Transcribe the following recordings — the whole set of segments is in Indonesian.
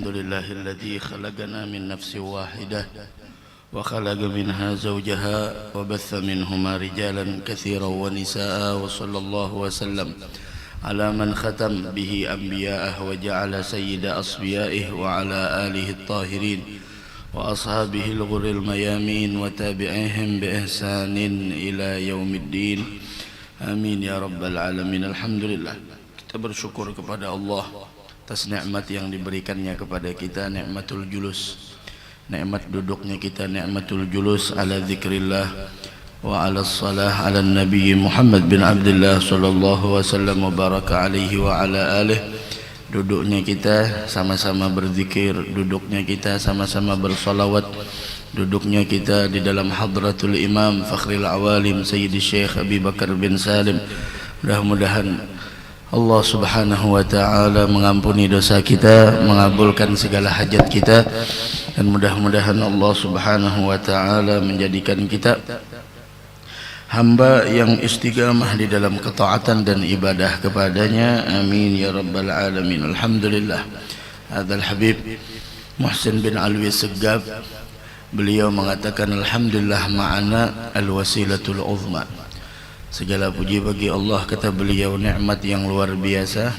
الحمد لله الذي خلقنا من نفس واحدة وخلق منها زوجها وبث منهما رجالا كثيرا ونساء وصلى الله وسلم على من ختم به أنبياءه وجعل سيد أصفيائه وعلى آله الطاهرين وأصحابه الغر الميامين وتابعيهم بإحسان إلى يوم الدين آمين يا رب العالمين. Alhamdulillah, kita bersyukur kepada Allah atas nikmat yang diberikannya kepada kita, nikmatul julus, nikmat duduknya kita, nikmatul julus ala zikrillah wa ala salah ala nabi Muhammad bin Abdullah sallallahu wasallam wa baraka alaihi wa ala alihi. Duduknya kita sama-sama berzikir, duduknya kita sama-sama bersalawat, duduknya kita di dalam hadratul imam fakhril awalim sayyidi syekh Abi Bakar bin Salim. Mudah-mudahan Allah subhanahu wa ta'ala mengampuni dosa kita, mengabulkan segala hajat kita, dan mudah-mudahan Allah subhanahu wa ta'ala menjadikan kita hamba yang istiqamah di dalam ketaatan dan ibadah kepadanya. Amin ya rabbal alamin. Alhamdulillah. Hadzal Habib Muhsin bin Alwi Segab, beliau mengatakan alhamdulillah ma'ana al-wasilatul uzma. Segala puji bagi Allah, kata beliau, nikmat yang luar biasa.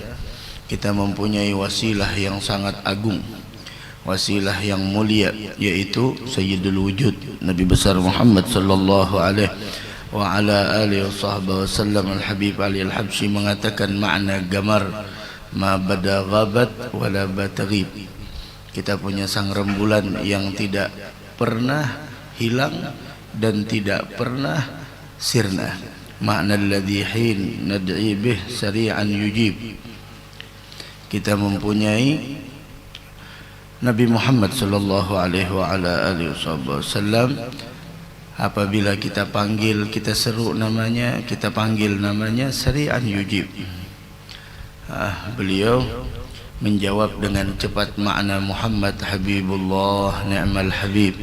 Kita mempunyai wasilah yang sangat agung, wasilah yang mulia, yaitu Sayyidul Wujud Nabi besar Muhammad sallallahu alaihi wa ala alihi wasallam. Al-Habib Ali Al-Habsyi mengatakan makna gamar ma bada ghabat wala batagib. Kita punya sang rembulan yang tidak pernah hilang dan tidak pernah sirna. Makna alladhi hin nad'i bih sari'an yujib. Kita mempunyai Nabi Muhammad sallallahu alaihi wa ala alihi wasallam. Apabila kita panggil, kita seru namanya, kita panggil namanya, sari'an yujib. Beliau menjawab dengan cepat. Makna Muhammad Habibullah ni'mal habib.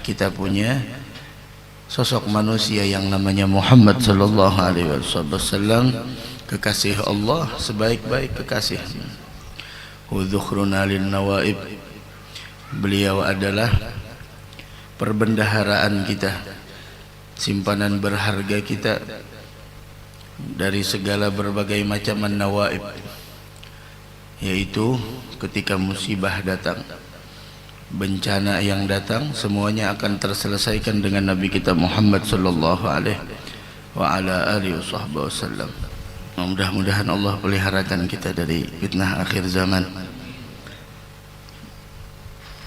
Kita punya sosok manusia yang namanya Muhammad sallallahu alaihi wasallam, kekasih Allah, sebaik-baik kekasih. Hudhukhruna lin nawaib. Beliau adalah perbendaharaan kita, simpanan berharga kita dari segala berbagai macam nawaib, yaitu ketika musibah datang, bencana yang datang, semuanya akan terselesaikan dengan Nabi kita Muhammad sallallahu alaihi wa ala alihi wasallam. Mudah-mudahan Allah peliharakan kita dari fitnah akhir zaman,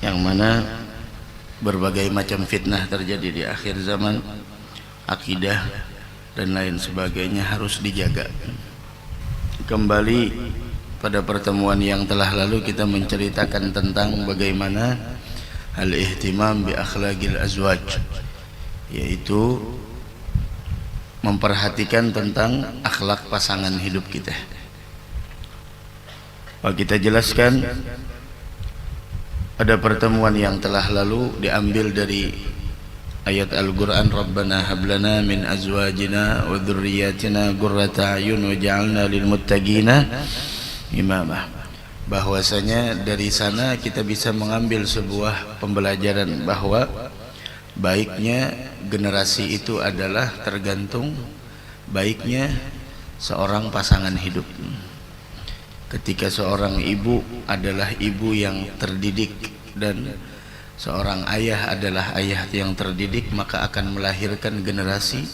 yang mana berbagai macam fitnah terjadi di akhir zaman, akidah dan lain sebagainya harus dijaga. Kembali pada pertemuan yang telah lalu, kita menceritakan tentang bagaimana al-ihtimam bi akhlaqil azwaj, yaitu memperhatikan tentang akhlak pasangan hidup kita. Kita jelaskan pada pertemuan yang telah lalu diambil dari ayat Al-Quran, Rabbana hablana min azwajina wa dhurriyyatina qurrata a'yun waj'alna lil muttaqina imamah. Bahwasanya dari sana kita bisa mengambil sebuah pembelajaran bahwa baiknya generasi itu adalah tergantung baiknya seorang pasangan hidup. Ketika seorang ibu adalah ibu yang terdidik dan seorang ayah adalah ayah yang terdidik, maka akan melahirkan generasi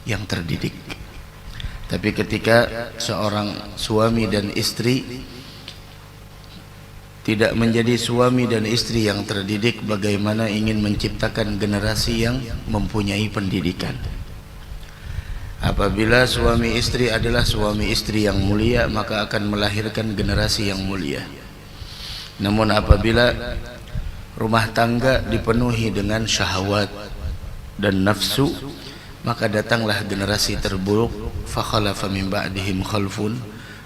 yang terdidik. Tapi ketika seorang suami dan istri tidak menjadi suami dan istri yang terdidik, bagaimana ingin menciptakan generasi yang mempunyai pendidikan? Apabila suami istri adalah suami istri yang mulia, maka akan melahirkan generasi yang mulia. Namun apabila rumah tangga dipenuhi dengan syahwat dan nafsu, maka datanglah generasi terburuk. Fa khalafa min ba'dihim khalfun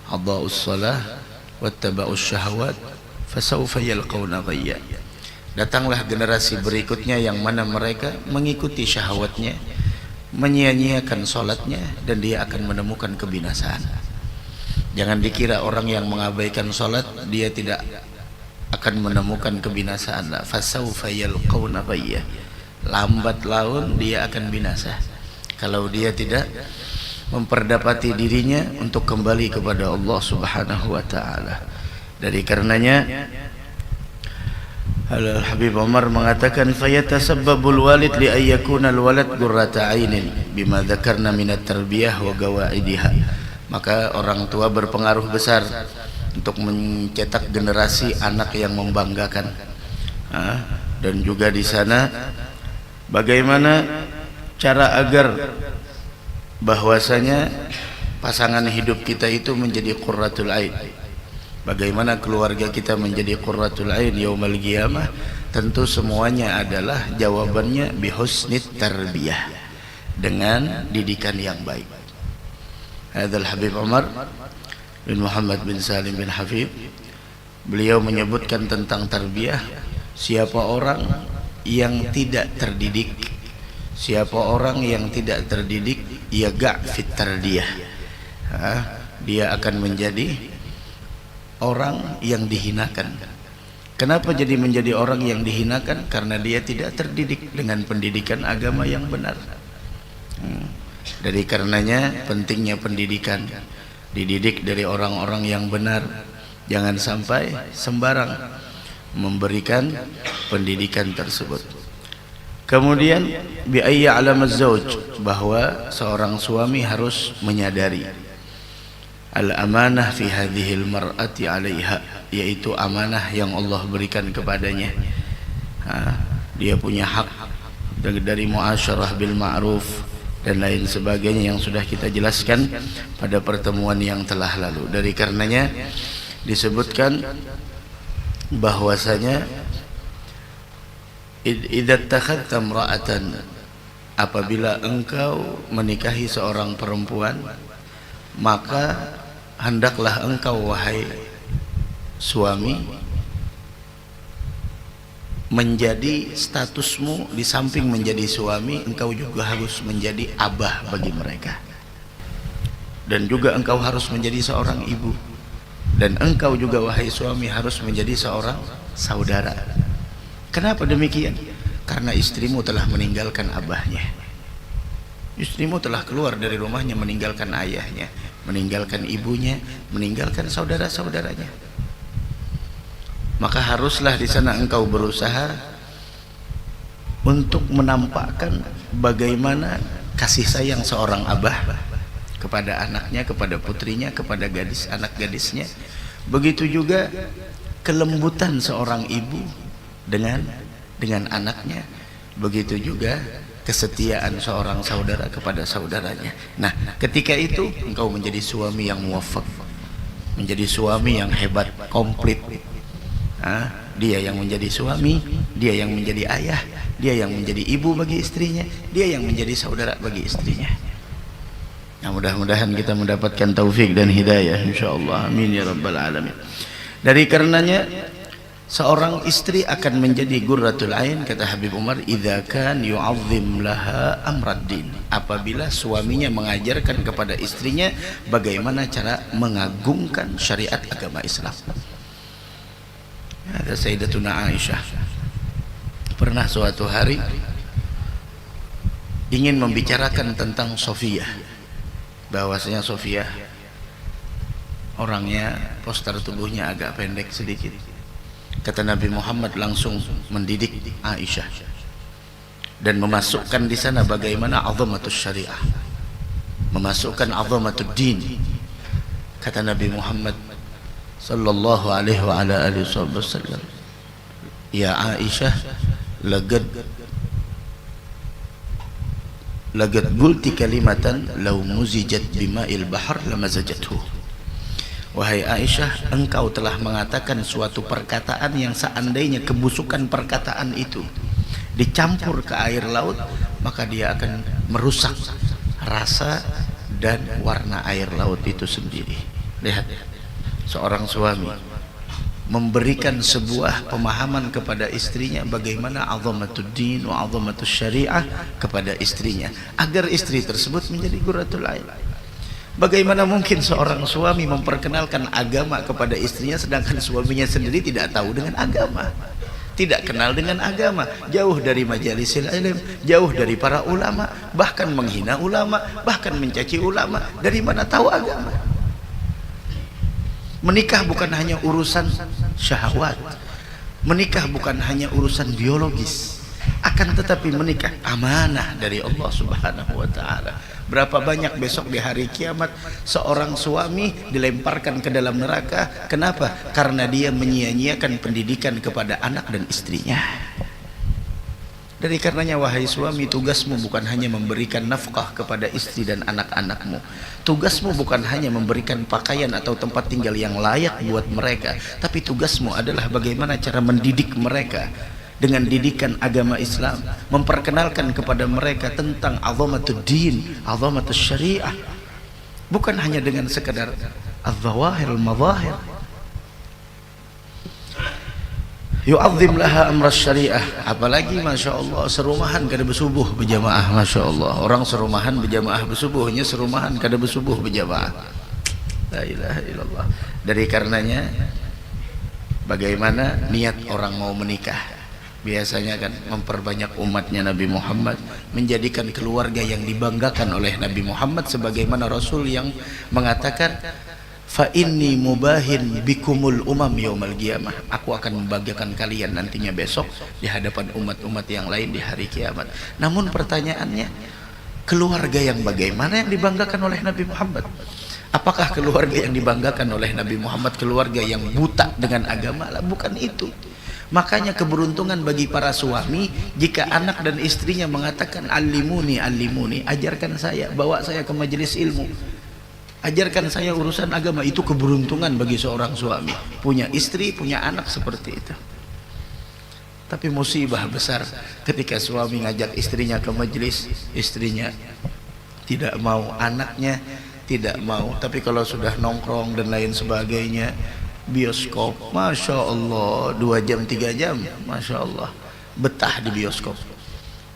adha'us shalah wattaba'us syahawat fasawfa yalqawna ghayya. Datanglah generasi berikutnya yang mana mereka mengikuti syahwatnya, menyia-nyiakan salatnya, dan dia akan menemukan kebinasaan. Jangan dikira orang yang mengabaikan salat dia tidak akan menemukan kebinasaan. Fasaufa yalqauna ghayya. Lambat laun dia akan binasa kalau dia tidak memperdapati dirinya untuk kembali kepada Allah Subhanahu wa taala. Dari karenanya Al-Habib Umar mengatakan fayatasabbabul walid li ayyakuna al-walad qurrata ainin bima dzakarna min at-tarbiyah wa gawaidiha. Maka orang tua berpengaruh besar untuk mencetak generasi anak yang membanggakan. Dan juga di sana bagaimana cara agar bahwasanya pasangan hidup kita itu menjadi qurratul ain. Bagaimana keluarga kita menjadi qurratul ain yaumal qiyamah? Tentu semuanya adalah jawabannya bihusnit tarbiyah, dengan didikan yang baik. Hadzal Habib Umar bin Muhammad bin Salim bin Hafid, beliau menyebutkan tentang tarbiyah, siapa orang yang tidak terdidik, siapa orang yang tidak terdidik, yaga' fit tarbiyah, dia akan menjadi orang yang dihinakan. Kenapa jadi menjadi orang yang dihinakan? Karena dia tidak terdidik dengan pendidikan agama yang benar. Dari karenanya pentingnya pendidikan, dididik dari orang-orang yang benar, jangan sampai sembarang memberikan pendidikan tersebut. Kemudian bi ayya alamaz zauj, bahwa seorang suami harus menyadari al-amanah fi hadhil mar'ati 'alaiha, yaitu amanah yang Allah berikan kepadanya. Dia punya hak dari muasyarah bil ma'ruf dan lain sebagainya yang sudah kita jelaskan pada pertemuan yang telah lalu. Dari karenanya disebutkan bahwasanya idza takhadta imra'atan, apabila engkau menikahi seorang perempuan, maka hendaklah engkau wahai suami menjadi statusmu, di samping menjadi suami, engkau juga harus menjadi abah bagi mereka, dan juga engkau harus menjadi seorang ibu, dan engkau juga wahai suami harus menjadi seorang saudara. Kenapa demikian? Karena istrimu telah meninggalkan abahnya, istrimu telah keluar dari rumahnya meninggalkan ayahnya, meninggalkan ibunya, meninggalkan saudara-saudaranya. Maka haruslah di sana engkau berusaha untuk menampakkan bagaimana kasih sayang seorang abah kepada anaknya, kepada putrinya, kepada gadis, anak gadisnya. Begitu juga kelembutan seorang ibu dengan anaknya. Begitu juga kesetiaan seorang saudara kepada saudaranya. Nah, ketika itu engkau menjadi suami yang muwafaq, menjadi suami yang hebat, komplit. Dia yang menjadi suami, dia yang menjadi ayah, dia yang menjadi ibu bagi istrinya, dia yang menjadi saudara bagi istrinya. Nah, mudah-mudahan kita mendapatkan taufik dan hidayah insyaallah, amin ya rabbal alamin. Dari karenanya seorang istri akan menjadi gurratul ain, kata Habib Umar, idza kan yu'azzim laha amraddin, apabila suaminya mengajarkan kepada istrinya bagaimana cara mengagungkan syariat agama Islam. Ada Sayyidatuna Aisyah pernah suatu hari ingin membicarakan tentang Sofiyah, bahwasanya Sofiyah orangnya, postur tubuhnya agak pendek sedikit. Kata Nabi Muhammad langsung mendidik Aisyah dan memasukkan di sana bagaimana azamatus syariah, memasukkan azamatud din. Kata Nabi Muhammad sallallahu alaihi wa ala alihi wasallam, ya Aisyah, lagad qulti kalimatan law muzijat bima'il bahr lamazajathu. Wahai Aisyah, engkau telah mengatakan suatu perkataan yang seandainya kebusukan perkataan itu dicampur ke air laut, maka dia akan merusak rasa dan warna air laut itu sendiri. Lihat, seorang suami memberikan sebuah pemahaman kepada istrinya bagaimana azamatud din wa azamatus syariah kepada istrinya, agar istri tersebut menjadi qurratul ain. Bagaimana mungkin seorang suami memperkenalkan agama kepada istrinya sedangkan suaminya sendiri tidak tahu dengan agama, tidak kenal dengan agama, jauh dari majalisil ilm, jauh dari para ulama, bahkan menghina ulama, bahkan mencaci ulama. Dari mana tahu agama? Menikah bukan hanya urusan syahwat, menikah bukan hanya urusan biologis, akan tetapi menikah amanah dari Allah Subhanahu wa taala. Berapa banyak besok di hari kiamat seorang suami dilemparkan ke dalam neraka. Kenapa? Karena dia menyia-nyiakan pendidikan kepada anak dan istrinya. Dari karenanya wahai suami, tugasmu bukan hanya memberikan nafkah kepada istri dan anak-anakmu. Tugasmu bukan hanya memberikan pakaian atau tempat tinggal yang layak buat mereka, tapi tugasmu adalah bagaimana cara mendidik mereka dengan didikan agama Islam, memperkenalkan kepada mereka tentang azamatud din, azamatus syariah, bukan hanya dengan sekadar az-zawahir al-mazahir. Yu'azzim laha amras syariah. Apalagi Masya Allah serumahan kada bersubuh berjamaah. Masya Allah, orang serumahan berjamaah bersubuhnya, serumahan kada bersubuh berjamaah. La ilaha illallah. Dari karenanya bagaimana niat orang mau menikah? Biasanya kan memperbanyak umatnya Nabi Muhammad, menjadikan keluarga yang dibanggakan oleh Nabi Muhammad, sebagaimana Rasul yang mengatakan fa inni mubahin bikumul umam yaumal qiyamah, aku akan membanggakan kalian nantinya besok di hadapan umat-umat yang lain di hari kiamat. Namun pertanyaannya, keluarga yang bagaimana yang dibanggakan oleh Nabi Muhammad? Apakah keluarga yang dibanggakan oleh Nabi Muhammad keluarga yang buta dengan agama? Lah, bukan itu. Makanya keberuntungan bagi para suami jika anak dan istrinya mengatakan alimuni, alimuni, ajarkan saya, bawa saya ke majelis ilmu, ajarkan saya urusan agama. Itu keberuntungan bagi seorang suami, punya istri, punya anak seperti itu. Tapi musibah besar ketika suami ngajak istrinya ke majelis, istrinya tidak mau, anaknya tidak mau. Tapi kalau sudah nongkrong dan lain sebagainya, bioskop, Masya Allah 2 jam 3 jam, Masya Allah betah di bioskop.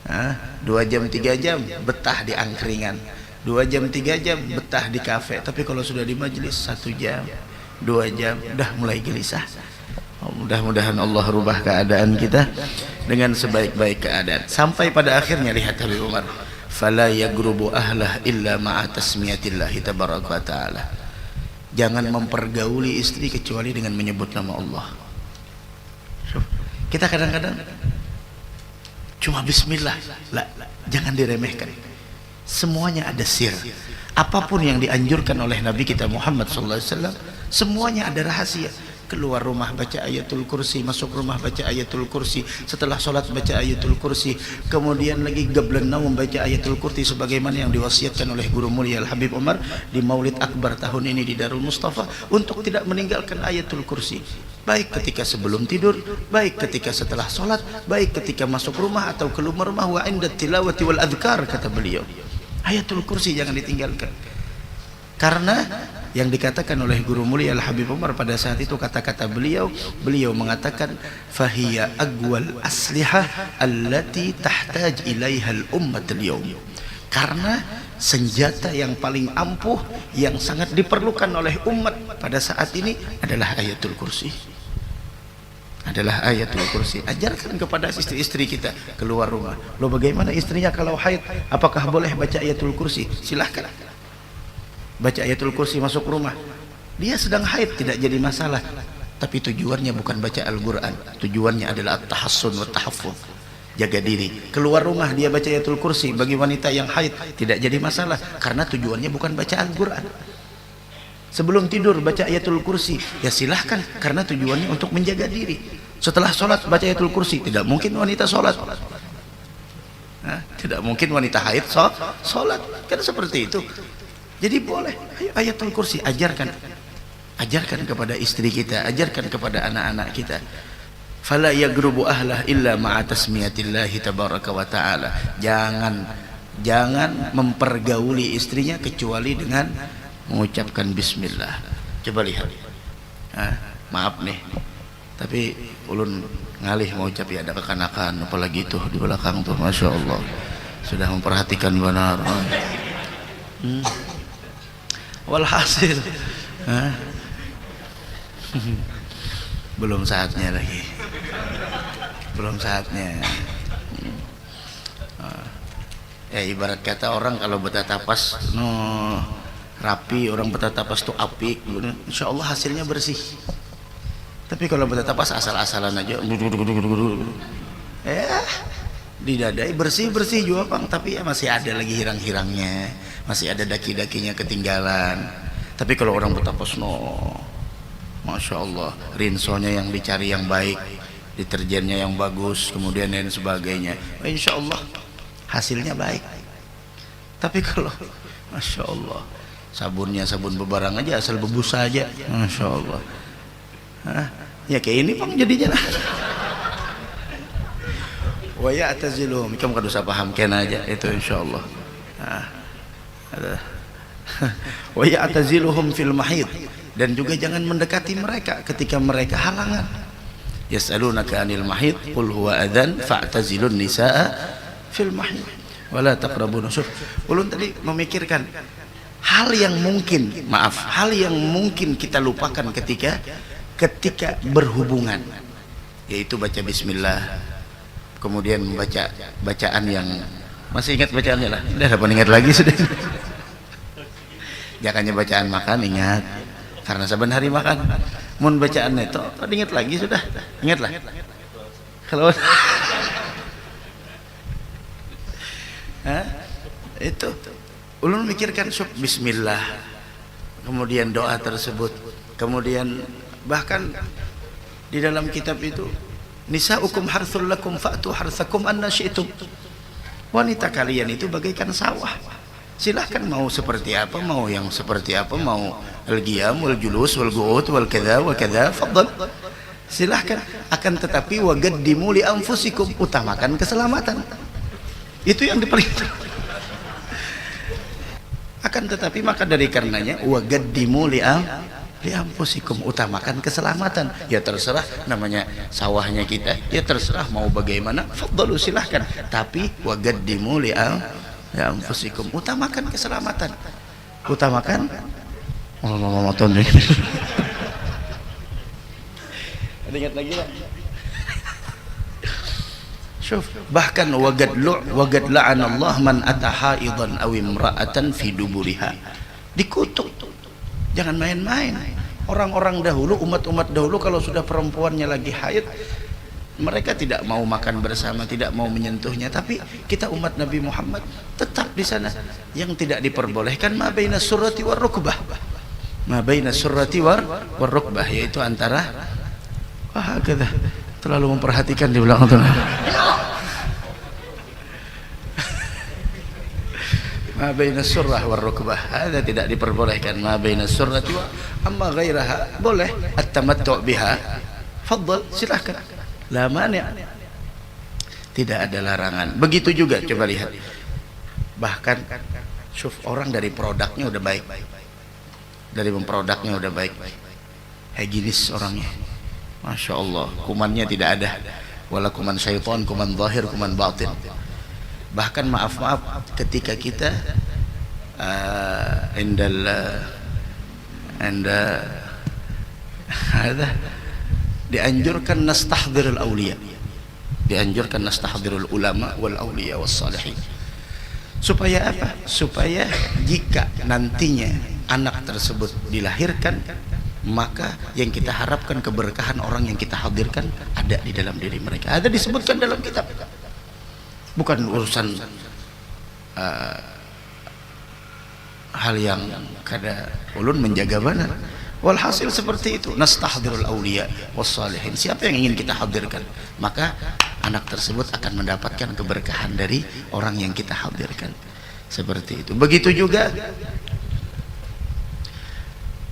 2 jam 3 jam betah di angkringan, 2 jam 3 jam betah di kafe. Tapi kalau sudah di majelis 1 jam 2 jam udah mulai gelisah. Mudah-mudahan Allah rubah keadaan kita dengan sebaik-baik keadaan. Sampai pada akhirnya lihat Habib Umar, fala yagrubu ahlah illa ma'a tasmiyatillahi tabaraka wa ta'ala. Jangan mempergauli istri kecuali dengan menyebut nama Allah. Kita kadang-kadang cuma bismillah, jangan diremehkan. Semuanya ada sir. Apapun yang dianjurkan oleh Nabi kita Muhammad SAW, semuanya ada rahasia. Keluar rumah baca ayatul kursi, masuk rumah baca ayatul kursi, setelah sholat baca ayatul kursi, kemudian lagi qablan naum baca ayatul kursi, sebagaimana yang diwasiatkan oleh guru mulia Al Habib Umar di Maulid Akbar tahun ini di Darul Mustafa, untuk tidak meninggalkan ayatul kursi, baik ketika sebelum tidur, baik ketika setelah sholat, baik ketika masuk rumah atau keluar rumah. Wa inda tilawati wal adhkar, kata beliau, ayatul kursi jangan ditinggalkan. Karena yang dikatakan oleh guru mulia Al Habib Umar pada saat itu, kata-kata beliau mengatakan fahiya agwal aslihah allati tahtaj ilaiha al ummat al yawm. Karena senjata yang paling ampuh yang sangat diperlukan oleh umat pada saat ini adalah ayatul kursi. Adalah ayatul kursi. Ajarkan kepada istri-istri kita keluar rumah. Loh, bagaimana istrinya kalau haid? Apakah boleh baca ayatul kursi? Silahkan baca ayatul kursi masuk rumah. Dia sedang haid tidak jadi masalah, tapi tujuannya bukan baca Al-Quran, tujuannya adalah at-tahassun wa tahaffuz, jaga diri. Keluar rumah dia baca ayatul kursi, bagi wanita yang haid tidak jadi masalah, karena tujuannya bukan baca Al-Quran. Sebelum tidur baca ayatul kursi, ya silahkan, karena tujuannya untuk menjaga diri. Setelah sholat baca ayatul kursi. Tidak mungkin wanita sholat, tidak mungkin wanita haid sholat, kan seperti itu. Jadi boleh, ayo ayatul kursi, ajarkan kepada istri kita, ajarkan kepada anak-anak kita. Fala yagrubu ahlah illa ma'a tasmiyatillahi tabaraka wa ta'ala. Jangan mempergauli istrinya kecuali dengan mengucapkan bismillah. Coba lihat. Maaf nih, tapi ulun ngalih mau ucap, ya ada kekanakan, apalagi tuh di belakang tuh, Masya Allah sudah memperhatikan benar. Walhasil belum saatnya lagi, belum saatnya. Ya ibarat kata orang kalau bertatapas rapi, orang bertatapas tuh apik, insya Allah hasilnya bersih. Tapi kalau bertatapas asal-asalan aja, ya didadai bersih-bersih juga Bang, tapi ya masih ada lagi hirang-hirangnya, masih ada daki-dakinya ketinggalan. Tapi kalau orang bertatapas Masya Allah, rinsonya yang dicari yang baik, deterjennya yang bagus, kemudian dan sebagainya, insya Allah hasilnya baik. Tapi kalau Masya Allah, sabunnya sabun bebarang aja, asal bebusa aja, Masya Allah. Ya kayak ini Bang jadinya. Wa ya'taziluhum, kamu kan usah paham kena aja itu insyaallah. Wa ya'taziluhum fil mahid, dan juga jangan mendekati mereka ketika mereka halangan. Yas'alunaka 'anil mahid qul huwa adzan fa'tazilun nisaa fil mahid wa la taqrabun. Ulun tadi memikirkan hal yang mungkin, hal yang mungkin kita lupakan ketika berhubungan, yaitu baca bismillah, kemudian membaca bacaan yang masih ingat bacaannya lah, udah dapat ingat lagi sudah. Jangannya bacaan makan ingat, karena saban hari makan. Mun bacaan itu ingat lagi sudah, ingatlah. Kalau itu ulun mikirkan bismillah, kemudian doa tersebut, kemudian bahkan di dalam kitab itu nisaukum harthul lakum fa'tu harthakum anna syi'tum, wanita kalian itu bagaikan sawah, silahkan mau seperti apa, mau yang seperti apa, mau al-qiyam wal julus wal qu'ud wal kadza wa kadza, fadhal, silahkan. Akan tetapi wagaddimu li anfusikum, utamakan keselamatan, itu yang diperintahkan. Akan tetapi maka dari karenanya wagaddimu li anfusikum, utamakan keselamatan. Ya terserah, namanya sawahnya kita, ya terserah mau bagaimana, fadhalu, silahkan. Tapi wagaddimu li anfusikum, utamakan keselamatan, utamakan. Ingat lagi lah. Bahkan wagad la'an Allah man atahaidan aw imra'atan fi duburiha, dikutuk. Jangan main-main. Orang-orang dahulu, umat-umat dahulu, kalau sudah perempuannya lagi haid, mereka tidak mau makan bersama, tidak mau menyentuhnya. Tapi kita umat Nabi Muhammad tetap di sana. Yang tidak diperbolehkan ma baina surrati war rukbah, ma baina surrati war rukbah, yaitu antara terlalu memperhatikan di belakang tengah. Ma baina surrah war rukbah, ada tidak diperbolehkan. Ma baina surrati wa amma ghairaha boleh. At-tamattu' biha fadhal, silahkan, la mani', tidak ada larangan. Begitu juga coba lihat, bahkan orang dari produknya udah baik, dari memproduknya udah baik, higienis orangnya, Masya Allah, kumannya tidak ada, wala kuman syaitan, kuman zahir, kuman batin. Bahkan maaf ketika kita dianjurkan nastahdhirul awliya, dianjurkan nastahdhirul ulama wal awliya was salihin. Supaya apa? Supaya jika nantinya anak tersebut dilahirkan, maka yang kita harapkan keberkahan orang yang kita hadirkan ada di dalam diri mereka. Ada disebutkan dalam kitab. Bukan urusan hal yang kada ulun menjaga benar. Walhasil seperti itu, nastahdhirul awliya was salihin. Siapa yang ingin kita hadirkan, maka anak tersebut akan mendapatkan keberkahan dari orang yang kita hadirkan. Seperti itu. Begitu juga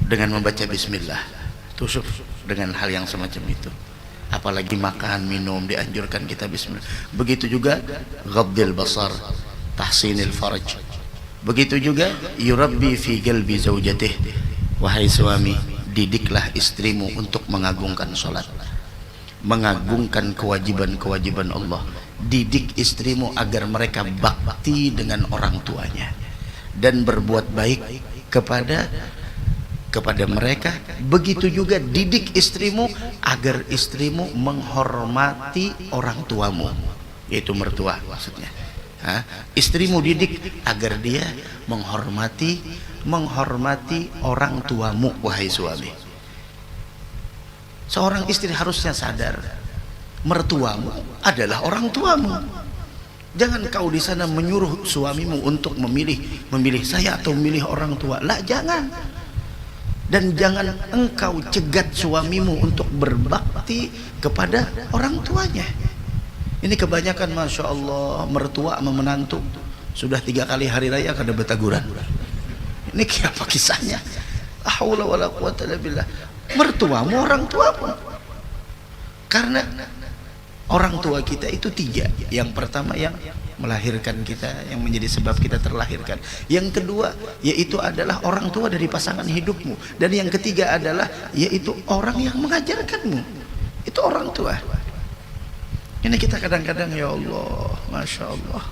dengan membaca bismillah, tusuk dengan hal yang semacam itu. Apalagi makan, minum, dianjurkan kita bismillah. Begitu juga ghaddil basar, tahsinil faraj. Begitu juga yurabbi fi qalbi zaujatih, wahai suami, didiklah istrimu untuk mengagungkan salat, mengagungkan kewajiban-kewajiban Allah. Didik istrimu agar mereka bakti dengan orang tuanya dan berbuat baik kepada mereka. Begitu juga didik istrimu agar istrimu menghormati orang tuamu, yaitu mertua maksudnya. Istrimu didik agar dia menghormati orang tuamu, wahai suami. Seorang istri harusnya sadar mertuamu adalah orang tuamu. Jangan kau di sana menyuruh suamimu untuk memilih saya atau memilih orang tua. Lah, jangan. Dan jangan engkau cegat suamimu untuk berbakti kepada orang tuanya. Ini kebanyakan, masya Allah, mertua sama menantu sudah 3 kali hari raya kada betaguran. Ini apa kisahnya? La haula wala quwata illa billah. Mertuamu orang tuamu. Karena orang tua kita itu 3. Yang pertama yang melahirkan kita, yang menjadi sebab kita terlahirkan. Yang kedua yaitu adalah orang tua dari pasangan hidupmu. Dan yang ketiga adalah yaitu orang yang mengajarkanmu. Itu orang tua. Ini kita kadang-kadang, ya Allah, masya Allah,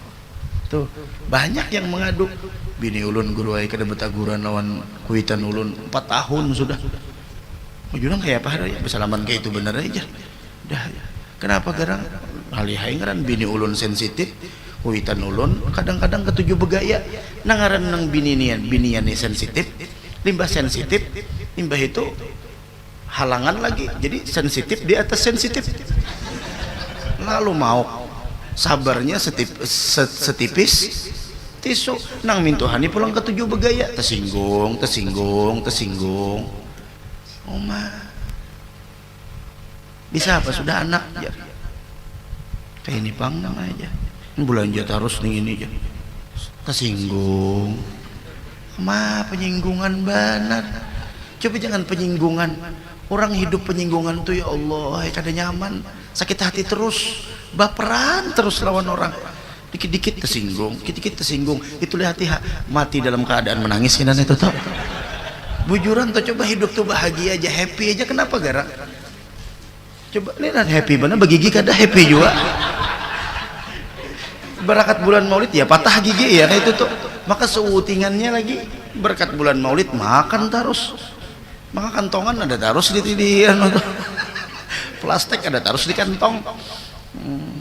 tuh banyak yang mengadu, bini ulun guru ai kada betaguran lawan kuitan ulun 4 tahun sudah. Ujurang kayak apa ya, bersalaman kayak itu bener aja. Dah, kenapa garang halihai ngaran bini ulun sensitif, kuitan ulun kadang-kadang ketujuh begaya. Nangaran nang binian sensitif, limbah sensitif, limbah itu halangan lagi. Jadi sensitif di atas sensitif. Lalu mau sabarnya setipis tisu nang mintuhani pulang ketujuh begaya, tersinggung Oma bisa apa sudah anak ya kayak ini pang nama aja belanja terus nih ini aja tersinggung. Ma, penyinggungan benar. Coba jangan penyinggungan. Orang hidup penyinggungan tuh, ya Allah, kada nyaman, sakit hati terus, baperan terus lawan orang. Dikit-dikit tersinggung, itu lihat mati dalam keadaan menangis kan itu tuh. Bujuran tuh, coba hidup tuh bahagia aja, happy aja, kenapa gara? Coba lihat happy mana begigi kada happy juga. Berkat bulan Maulid ya patah gigi ya itu tuh. Maka seutingannya lagi berkat bulan Maulid makan terus. Maka kantongan ada terus di plastik ada terus di kantong.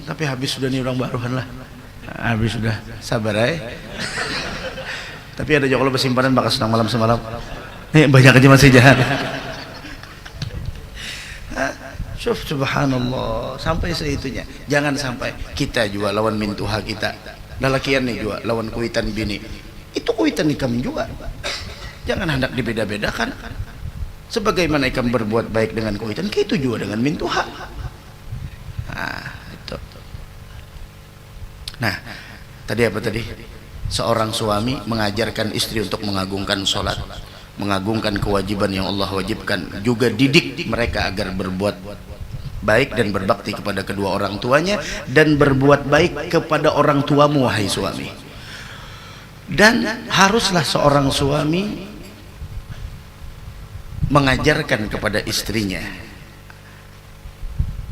Tapi habis sudah nih orang baruhan lah. Habis sudah, sabar aja. Tapi ada juga kalau bersimpanan bakal senang malam semalam. Banyak aja masih jahat. Subhanallah, sampai seitunya. Jangan sampai kita juga lawan mintuha kita. Lalakian nih juga lawan kuitan bini. Itu kuitan ikam juga. Jangan hendak dibeda-bedakan. Sebagaimana ikam berbuat baik dengan kuitan, itu juga dengan mintuha. Itu. Nah, tadi apa tadi? Seorang suami mengajarkan istri untuk mengagungkan sholat, mengagungkan kewajiban yang Allah wajibkan, juga didik mereka agar berbuat baik dan berbakti kepada kedua orang tuanya, dan berbuat baik kepada orang tuamu, wahai suami. Dan haruslah seorang suami mengajarkan kepada istrinya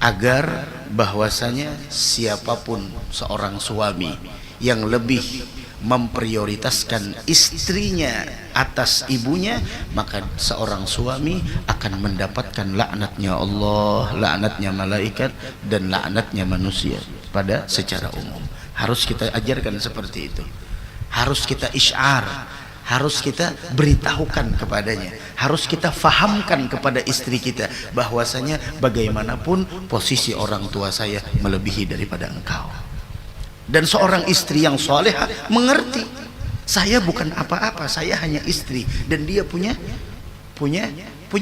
agar bahwasanya siapapun seorang suami yang lebih memprioritaskan istrinya atas ibunya, maka seorang suami akan mendapatkan laknatnya Allah, laknatnya malaikat, dan laknatnya manusia pada secara umum. Harus kita ajarkan seperti itu. Harus kita isyar, harus kita beritahukan kepadanya, harus kita fahamkan kepada istri kita bahwasanya bagaimanapun posisi orang tua saya melebihi daripada engkau. Dan seorang istri yang salehah mengerti, saya bukan apa-apa, saya hanya istri, dan dia punya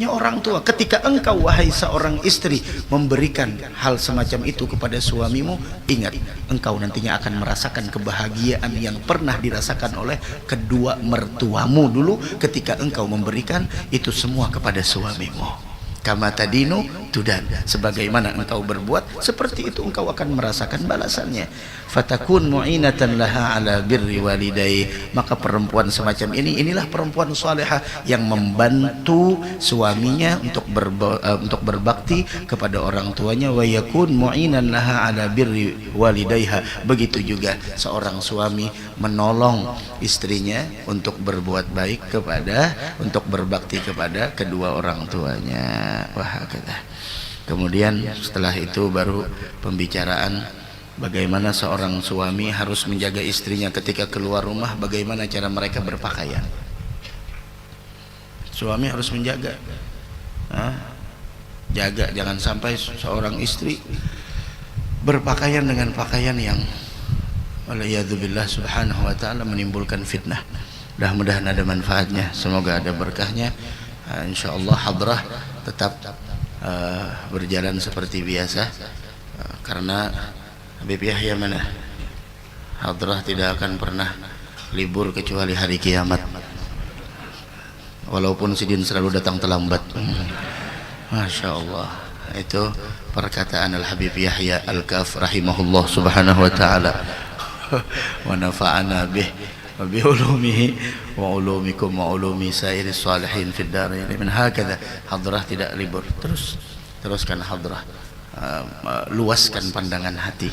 orang tua. Ketika engkau, wahai seorang istri, memberikan hal semacam itu kepada suamimu, ingat, engkau nantinya akan merasakan kebahagiaan yang pernah dirasakan oleh kedua mertuamu dulu ketika engkau memberikan itu semua kepada suamimu. Kama tadinu tudan, sebagaimana engkau berbuat seperti itu engkau akan merasakan balasannya. Fatakun mu'inatan laha ala birri walidayhi, maka perempuan semacam ini, inilah perempuan salihah yang membantu suaminya untuk berbakti kepada orang tuanya. Wa yakun mu'inan laha ala birri walidayha, begitu juga seorang suami menolong istrinya untuk berbuat baik untuk berbakti kepada kedua orang tuanya. Wah, kemudian setelah itu baru pembicaraan bagaimana seorang suami harus menjaga istrinya ketika keluar rumah, bagaimana cara mereka berpakaian. Suami harus menjaga, jaga jangan sampai seorang istri berpakaian dengan pakaian yang waliyadzubillah subhanahu wa ta'ala menimbulkan fitnah. Mudah-mudahan ada manfaatnya, semoga ada berkahnya. Insyaallah hadrah tetap berjalan seperti biasa, karena Habib Yahya mana? Hadrah tidak akan pernah libur kecuali hari kiamat, walaupun sidin selalu datang terlambat. Masya Allah, itu perkataan Al-Habib Yahya Al-Kaf rahimahullah subhanahu wa ta'ala wa nafa'ana bih wa bi ulumihi wa ulumikum wa ulumi sairis salihin fid darain. Min hakadha, hadrah tidak libur, teruskan hadrah, luaskan pandangan hati,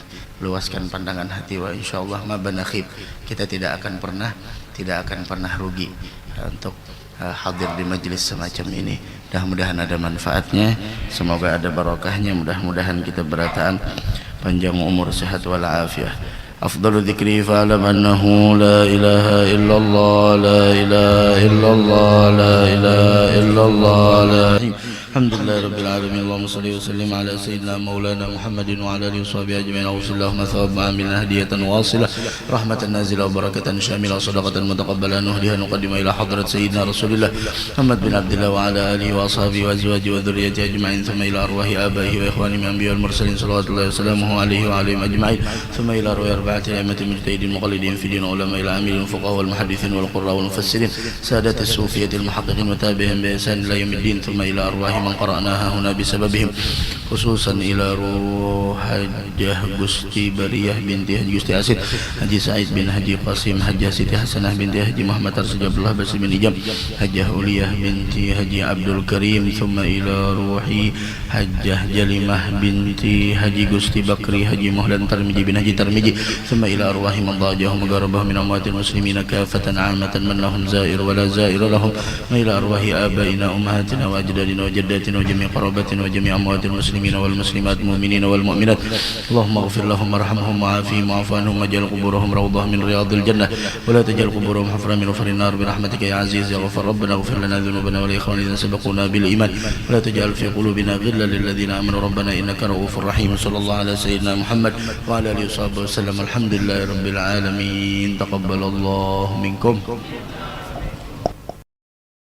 wa insyaallah ma banakhib, kita tidak akan pernah rugi untuk hadir di majelis semacam ini. Mudah-mudahan ada manfaatnya, semoga ada barokahnya, mudah-mudahan kita berataan panjang umur, sehat wal afiyah. أفضل ذكري فاعلم أنه لا إله إلا الله لا إله إلا الله لا إله إلا الله لا الحمد لله رب العالمين. اللهم صل وسلم على سيدنا مولانا محمد وعلى آله وصحبه أجمعين. أوصل اللهم ثواب عاملنا هدية واصلة رحمة نازلة وبركة شاملة وصدقة متقبلة نهديها نقدم إلى حضرة سيدنا رسول الله محمد بن عبد الله وعلى آله وأصحابه وأزواجه وذريته أجمعين، ثم إلى أرواح آبائه وإخوانه من الأنبياء والمرسلين صلوات الله وسلامه عليه وعليهم أجمعين، ثم إلى أرواح أربعة أئمة المجتهدين المقلدين في دين علماء العاملين الفقهاء والمحدثين والقراء والمفسرين سادة الصوفية المحققين وتابعهم بإحسان إلى يوم الدين، ثم إلى أرواح من قرأناها هنا بسببهم، خصوصا إلى روح حجة قسطي برية بنت حج قسطي أسد، حجي سعيد بن حجي قاسم، حجة سيدي حسنة بنت حجي محمد أرسل عبد الله بس بن إجام، حجة أولية بنت حجي عبد الكريم، ثم إلى روح حجة جلمة بنت حجي قسطي بكري حجي مهلن ترمجي بن حجي ترمجي، ثم إلى أرواح من ضاجهم وقربهم من أموات المسلمين كافة عامة من لهم زائر ولا زائر لهم، وإلى أرواح آبائنا أمهاتنا وأجدادنا وجداتنا وجميع قراباتنا وجميع أموات المسلمين والمسلمات المؤمنين والمؤمنات، اللهم اغفر لهم وارحمهم وعافهم واعف عنهم واجعل قبورهم روضة من رياض الجنة ولا تجعل قبورهم حفرة من حفر النار برحمتك يا عزيز يا غفار. ربنا اغفر لنا ذنوبنا ولإخواننا الذين سبقونا بالإيمان ولا تجعل في قلوبنا غلا للذين آمنوا ربنا إنك رؤوف رحيم. صلى الله على سيدنا محمد وعلى آله وصحبه وسلم. الحمد لله رب العالمين. تقبل الله منكم.